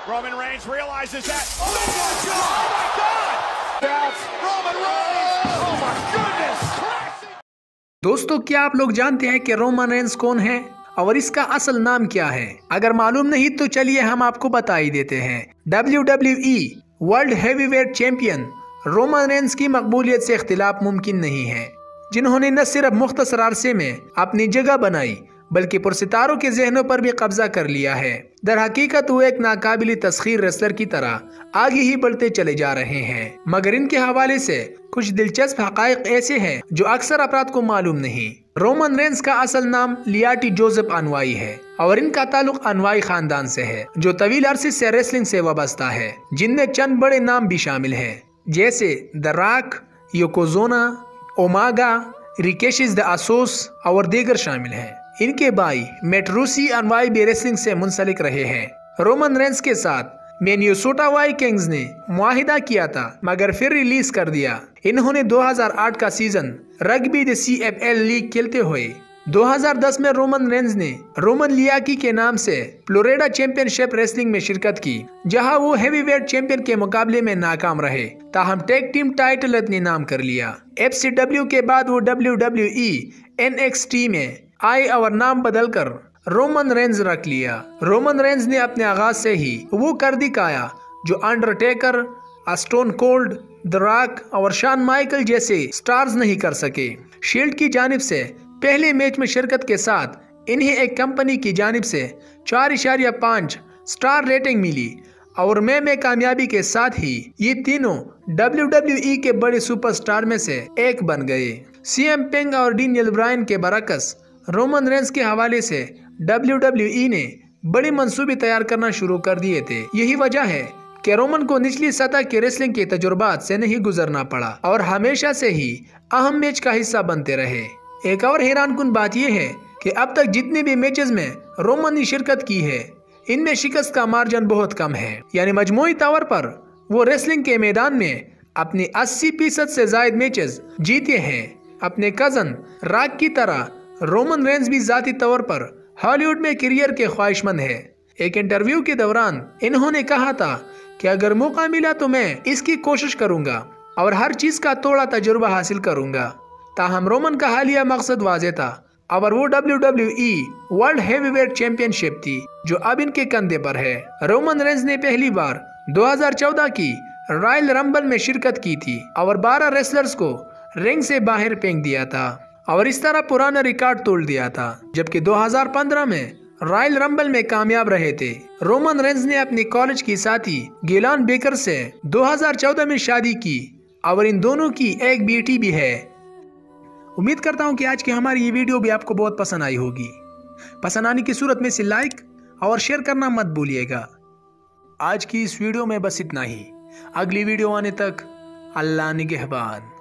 Roman Reigns realizes that. Oh my God! That's Roman Reigns! Oh my goodness! दोस्तों, क्या आप लोग जानते हैं कि रोमन रेंस कौन है और इसका असल नाम क्या है? अगर मालूम नहीं तो चलिए हम आपको बता ही देते हैं। WWE world heavyweight champion Roman Reigns की मकबूलियत से इख्तिलाफ मुमकिन नहीं है, जिन्होंने न सिर्फ मुख्तसर अरसे में अपनी जगह बनाई बल्कि पुरसितारों के ज़हनों पर भी कब्जा कर लिया है। दर हकीकत वो एक नाकाबिल तस्खीर रेसलर की तरह आगे ही बढ़ते चले जा रहे हैं, मगर इनके हवाले से कुछ दिलचस्प हकायक ऐसे हैं जो अक्सर अफराद को मालूम नहीं। रोमन रेंस का असल नाम लियाटी जोसेफ अनवाई है और इनका ताल्लुक अनवाई खानदान से है, जो तवील अरसे से रेसलिंग से वाबस्ता है, जिनमें चंद बड़े नाम भी शामिल हैं, जैसे द रॉक, योकोजोना, ओमागा, रिकेशिस द असोस और दीगर शामिल हैं। इनके भाई मेट्रूसी अनवाई भी रेसलिंग से मुंसलिक रहे हैं। रोमन रेंस के साथ मिनेसोटा वाइकिंग्स ने मुआहिदा किया था मगर फिर रिलीज कर दिया। इन्होंने 2008 का season rugby the CFL league खेलते हुए 2010 में रोमन रेंस ने रोमन लियाकी के नाम से फ्लोरिडा चैंपियनशिप रेसलिंग में शिरकत की, जहां वो हेवीवेट चैंपियन के मुकाबले में नाकाम रहे। ताहम टैग टीम टाइटल अपने नाम कर लिया। FCW के बाद वो WWE NXT में आए और नाम बदलकर रोमन रेंस रख लिया। रोमन रेंस ने अपने आगाज से ही वो कर दिखाया जो Undertaker, stone cold, the rock और शान माइकल जैसे स्टार्स नहीं कर सके। शील्ड की जानिब से पहले मैच में शिरकत के साथ इन्हें एक कंपनी की जानिब से 4.5 स्टार रेटिंग मिली और में कामयाबी के साथ ही ये तीनों WWE के बड़े सुपरस्टार में से एक बन गए। CM पेंग और डैनियल ब्रायन के बरकस रोमन रेंस के हवाले से WWE ने बड़ी मंसूबे तैयार करना शुरू कर दिए थे। यही वजह है कि रोमन को निचली सतह के रेसलिंग के तजुर्बात से नहीं गुजरना पड़ा और हमेशा से ही अहम मैच का हिस्सा बनते रहे। एक और हैरानकुन बात यह है कि अब तक जितने भी मैचेस में रोमन ने शिरकत की है, इनमें शिकस्त का मार्जिन बहुत कम है, यानी मजमूई तौर पर वो रेसलिंग के मैदान में अपने 80% से जायद मैचेस जीते हैं। अपने कजन रॉक की तरह रोमन रेंस भी जाती तौर पर हॉलीवुड में करियर के ख्वाहिशमंद है। एक इंटरव्यू के दौरान इन्होंने कहा था कि अगर मौका मिला तो मैं इसकी कोशिश करूंगा और हर चीज का थोड़ा तजुर्बा हासिल करूंगा। ताहम रोमन का हालिया मकसद वाज़ेह था और वो WWE वर्ल्ड हेवीवेट चैंपियनशिप थी जो अब इनके कंधे पर है। रोमन रेंस ने पहली बार 2014 की रॉयल रंबल में शिरकत की थी और 12 रेसलर्स को रिंग से बाहर फेंक दिया था और इस तरह पुराना रिकॉर्ड तोड़ दिया था, जबकि 2015 में रॉयल रंबल में कामयाब रहे थे। रोमन रेंस ने अपनी कॉलेज की साथी गिलान बेकर से 2014 में शादी की और इन दोनों की एक बेटी भी है। उम्मीद करता हूं कि आज की हमारी ये वीडियो भी आपको बहुत पसंद आई होगी। पसंद आने की सूरत में से लाइक और शेयर करना मत भूलिएगा। आज की इस वीडियो में बस इतना ही। अगली वीडियो आने तक अल्लाह निगहबान।